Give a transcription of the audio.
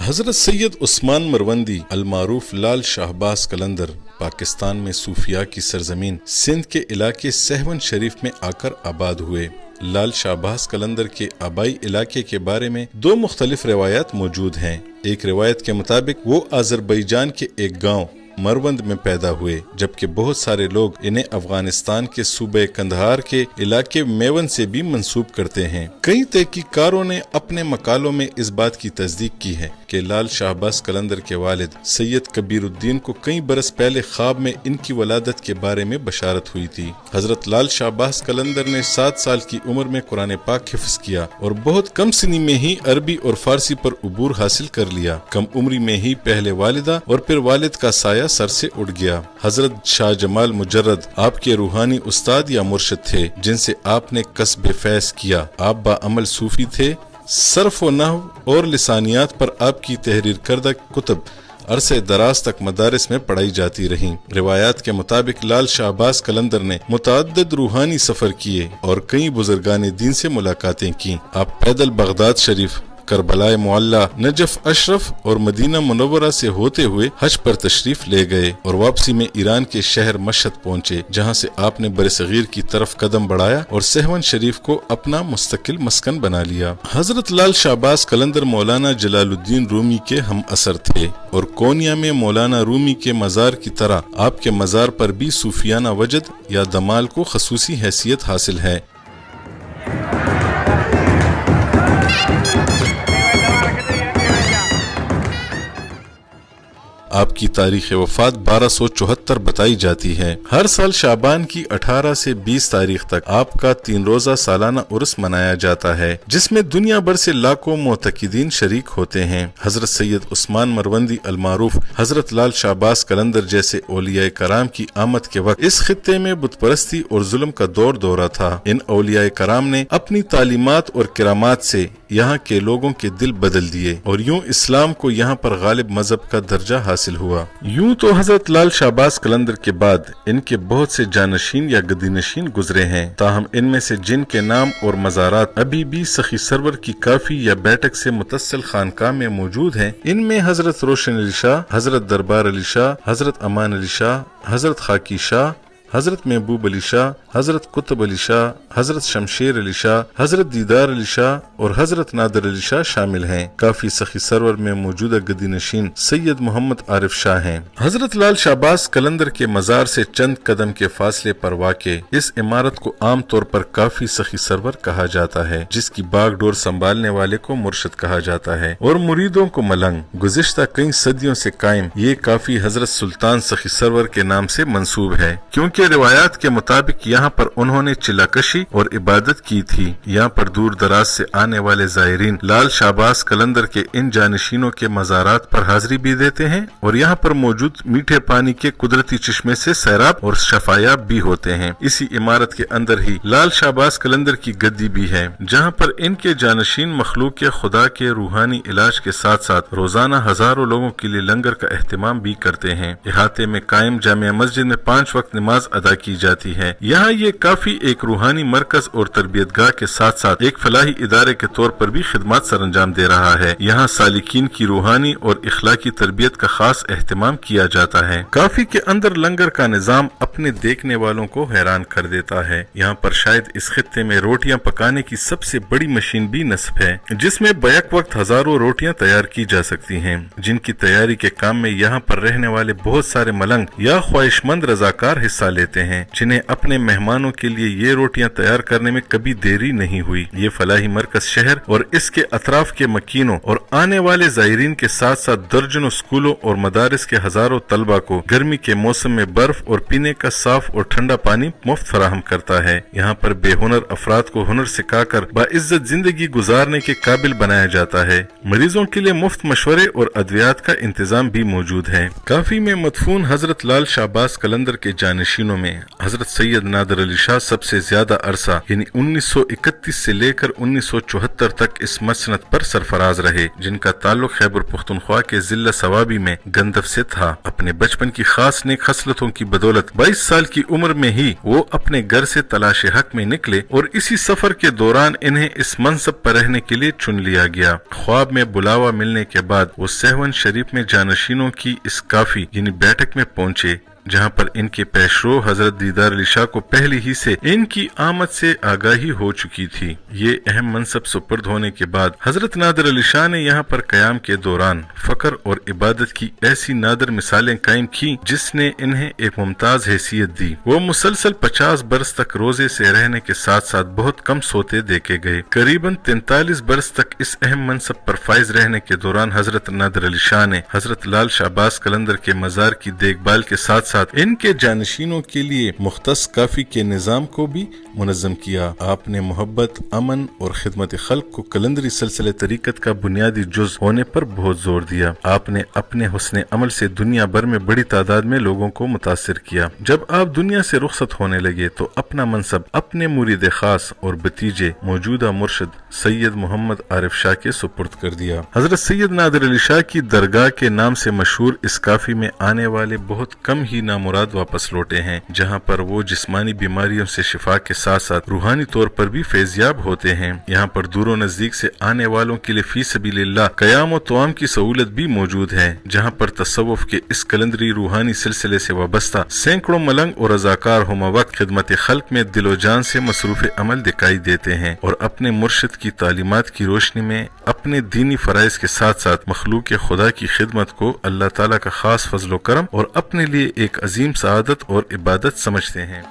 حضرت سید عثمان مروندی المعروف لال شہباز قلندر پاکستان میں صوفیاء کی سرزمین سندھ کے علاقے سہون شریف میں آ کر آباد ہوئے۔ لال شہباز قلندر کے آبائی علاقے کے بارے میں دو مختلف روایات موجود ہیں۔ ایک روایت کے مطابق وہ آذربائیجان کے ایک گاؤں مروند میں پیدا ہوئے، جبکہ بہت سارے لوگ انہیں افغانستان کے صوبہ قندھار کے علاقے میون سے بھی منسوب کرتے ہیں۔ کئی تحقیقکاروں نے اپنے مقالوں میں اس بات کی تصدیق کی ہے کہ لال شہباز قلندر کے والد سید کبیر الدین کو کئی برس پہلے خواب میں ان کی ولادت کے بارے میں بشارت ہوئی تھی۔ حضرت لال شہباز قلندر نے 7 سال کی عمر میں قرآن پاک حفظ کیا اور بہت کم سنی میں ہی عربی اور فارسی پر عبور حاصل کر لیا۔ کم عمری میں ہی پہلے والدہ اور پھر والد کا سایہ سر سے اٹھ گیا۔ حضرت شاہ جمال مجرد آپ کے روحانی استاد یا مرشد تھے، جن سے آپ نے کسب فیض کیا۔ آپ باعمل صوفی تھے۔ صرف و نحو اور لسانیات پر آپ کی تحریر کردہ کتب عرصے دراز تک مدارس میں پڑھائی جاتی رہیں۔ روایات کے مطابق لال شہباز قلندر نے متعدد روحانی سفر کیے اور کئی بزرگان دین سے ملاقاتیں کی۔ آپ پیدل بغداد شریف، کربلا معلیٰ، نجف اشرف اور مدینہ منورہ سے ہوتے ہوئے حج پر تشریف لے گئے اور واپسی میں ایران کے شہر مشہد پہنچے، جہاں سے آپ نے برصغیر کی طرف قدم بڑھایا اور سہون شریف کو اپنا مستقل مسکن بنا لیا۔ حضرت لال شہباز قلندر مولانا جلال الدین رومی کے ہم اثر تھے اور کونیا میں مولانا رومی کے مزار کی طرح آپ کے مزار پر بھی صوفیانہ وجد یا دمال کو خصوصی حیثیت حاصل ہے۔ آپ کی تاریخ وفات 1274 بتائی جاتی ہے۔ ہر سال شعبان کی 18 سے 20 تاریخ تک آپ کا 3 روزہ سالانہ عرس منایا جاتا ہے، جس میں دنیا بھر سے لاکھوں معتقدین شریک ہوتے ہیں۔ حضرت سید عثمان مروندی المعروف حضرت لال شہباز قلندر جیسے اولیاء کرام کی آمد کے وقت اس خطے میں بت پرستی اور ظلم کا دورہ تھا۔ ان اولیاء کرام نے اپنی تعلیمات اور کرامات سے یہاں کے لوگوں کے دل بدل دیے اور یوں اسلام کو یہاں پر غالب مذہب کا درجہ حاصل ہوا۔ یوں تو حضرت لال شہباز قلندر کے بعد ان کے بہت سے جانشین یا گدی نشین گزرے ہیں، تاہم ان میں سے جن کے نام اور مزارات ابھی بھی سخی سرور کی کافی یا بیٹھک سے متصل خانقاہ میں موجود ہیں، ان میں حضرت روشن علی شاہ، حضرت دربار علی شاہ، حضرت امان علی شاہ، حضرت خاکی شاہ، حضرت محبوب علی شاہ، حضرت قطب علی شاہ، حضرت شمشیر علی شاہ، حضرت دیدار علی شاہ اور حضرت نادر علی شاہ شامل ہیں۔ کافی سخی سرور میں موجودہ گدی نشین سید محمد عارف شاہ ہیں۔ حضرت لال شہباز قلندر کے مزار سے چند قدم کے فاصلے پر واقع اس عمارت کو عام طور پر کافی سخی سرور کہا جاتا ہے، جس کی باغ ڈور سنبھالنے والے کو مرشد کہا جاتا ہے اور مریدوں کو ملنگ۔ گزشتہ کئی صدیوں سے قائم یہ کافی حضرت سلطان سخی سرور کے نام سے منسوب ہے، کیونکہ روایات کے مطابق یہاں پر انہوں نے چلا کشی اور عبادت کی تھی۔ یہاں پر دور دراز سے آنے والے زائرین لال شہباز قلندر کے ان جانشینوں کے مزارات پر حاضری بھی دیتے ہیں اور یہاں پر موجود میٹھے پانی کے قدرتی چشمے سے سیراب اور شفایاب بھی ہوتے ہیں۔ اسی عمارت کے اندر ہی لال شہباز قلندر کی گدی بھی ہے، جہاں پر ان کے جانشین مخلوق خدا کے روحانی علاج کے ساتھ ساتھ روزانہ ہزاروں لوگوں کے لیے لنگر کا اہتمام بھی کرتے ہیں۔ احاطے میں قائم جامع مسجد میں 5 وقت نماز ادا کی جاتی ہے۔ یہاں یہ کافی ایک روحانی مرکز اور تربیت گاہ کے ساتھ ساتھ ایک فلاحی ادارے کے طور پر بھی خدمات سر انجام دے رہا ہے۔ یہاں سالکین کی روحانی اور اخلاقی تربیت کا خاص اہتمام کیا جاتا ہے۔ کافی کے اندر لنگر کا نظام اپنے دیکھنے والوں کو حیران کر دیتا ہے۔ یہاں پر شاید اس خطے میں روٹیاں پکانے کی سب سے بڑی مشین بھی نصب ہے، جس میں بیک وقت ہزاروں روٹیاں تیار کی جا سکتی ہیں، جن کی تیاری کے کام میں یہاں پر رہنے والے بہت سارے ملنگ یا خواہش مند رضاکار حصہ لیتے ہیں، جنہیں اپنے مہمانوں کے لیے یہ روٹیاں تیار کرنے میں کبھی دیری نہیں ہوئی۔ یہ فلاحی مرکز شہر اور اس کے اطراف کے مکینوں اور آنے والے زائرین کے ساتھ ساتھ درجنوں اسکولوں اور مدارس کے ہزاروں طلبہ کو گرمی کے موسم میں برف اور پینے کا صاف اور ٹھنڈا پانی مفت فراہم کرتا ہے۔ یہاں پر بے ہنر افراد کو ہنر سکھا کر باعزت زندگی گزارنے کے قابل بنایا جاتا ہے۔ مریضوں کے لیے مفت مشورے اور ادویات کا انتظام بھی موجود ہے۔ کافی میں مدفون حضرت لال شہباز قلندر کے جانشینوں جانشینوں میں حضرت سید نادر علی شاہ سب سے زیادہ عرصہ یعنی 1931 سے لے کر 1974 تک اس مسند پر سرفراز رہے، جن کا تعلق خیبر پختونخوا کے ضلع صوابی میں گندف سے تھا۔ اپنے بچپن کی خاص نیک خصلتوں کی بدولت 22 سال کی عمر میں ہی وہ اپنے گھر سے تلاش حق میں نکلے اور اسی سفر کے دوران انہیں اس منصب پر رہنے کے لیے چن لیا گیا۔ خواب میں بلاوا ملنے کے بعد وہ سہون شریف میں جانشینوں کی اس کافی یعنی بیٹھک میں پہنچے، جہاں پر ان کے پیشرو حضرت دیدار علی شاہ کو پہلے ہی سے ان کی آمد سے آگاہی ہو چکی تھی۔ یہ اہم منصب سپرد ہونے کے بعد حضرت نادر علی شاہ نے یہاں پر قیام کے دوران فقر اور عبادت کی ایسی نادر مثالیں قائم کی جس نے انہیں ایک ممتاز حیثیت دی۔ وہ مسلسل 50 برس تک روزے سے رہنے کے ساتھ ساتھ بہت کم سوتے دیکھے گئے۔ قریباً 43 برس تک اس اہم منصب پر فائز رہنے کے دوران حضرت نادر علی شاہ نے حضرت لال شہباز قلندر کے مزار کی دیکھ بھال کے ساتھ ان کے جانشینوں کے لیے مختص کافی کے نظام کو بھی منظم کیا۔ آپ نے محبت، امن اور خدمت خلق کو قلندری سلسلے طریقت کا بنیادی جز ہونے پر بہت زور دیا۔ آپ نے اپنے حسن عمل سے دنیا بھر میں بڑی تعداد میں لوگوں کو متاثر کیا۔ جب آپ دنیا سے رخصت ہونے لگے تو اپنا منصب اپنے مرید خاص اور بتیجے موجودہ مرشد سید محمد عارف شاہ کے سپرد کر دیا۔ حضرت سید نادر علی شاہ کی درگاہ کے نام سے مشہور اس کافی میں آنے والے بہت کم ہی نامراد واپس لوٹے ہیں، جہاں پر وہ جسمانی بیماریوں سے شفا کے ساتھ ساتھ روحانی طور پر بھی فیضیاب ہوتے ہیں۔ یہاں پر دور و نزدیک سے آنے والوں کے لیے فی سبیل اللہ قیام و طعام کی سہولت بھی موجود ہے، جہاں پر تصوف کے اس قلندری روحانی سلسلے سے وابستہ سینکڑوں ملنگ اور رضاکار ہم وقت خدمت خلق میں دل و جان سے مصروف عمل دکھائی دیتے ہیں اور اپنے مرشد کی تعلیمات کی روشنی میں اپنے دینی فرائض کے ساتھ ساتھ مخلوق خدا کی خدمت کو اللہ تعالیٰ کا خاص فضل و کرم اور اپنے لیے ایک عظیم سعادت اور عبادت سمجھتے ہیں۔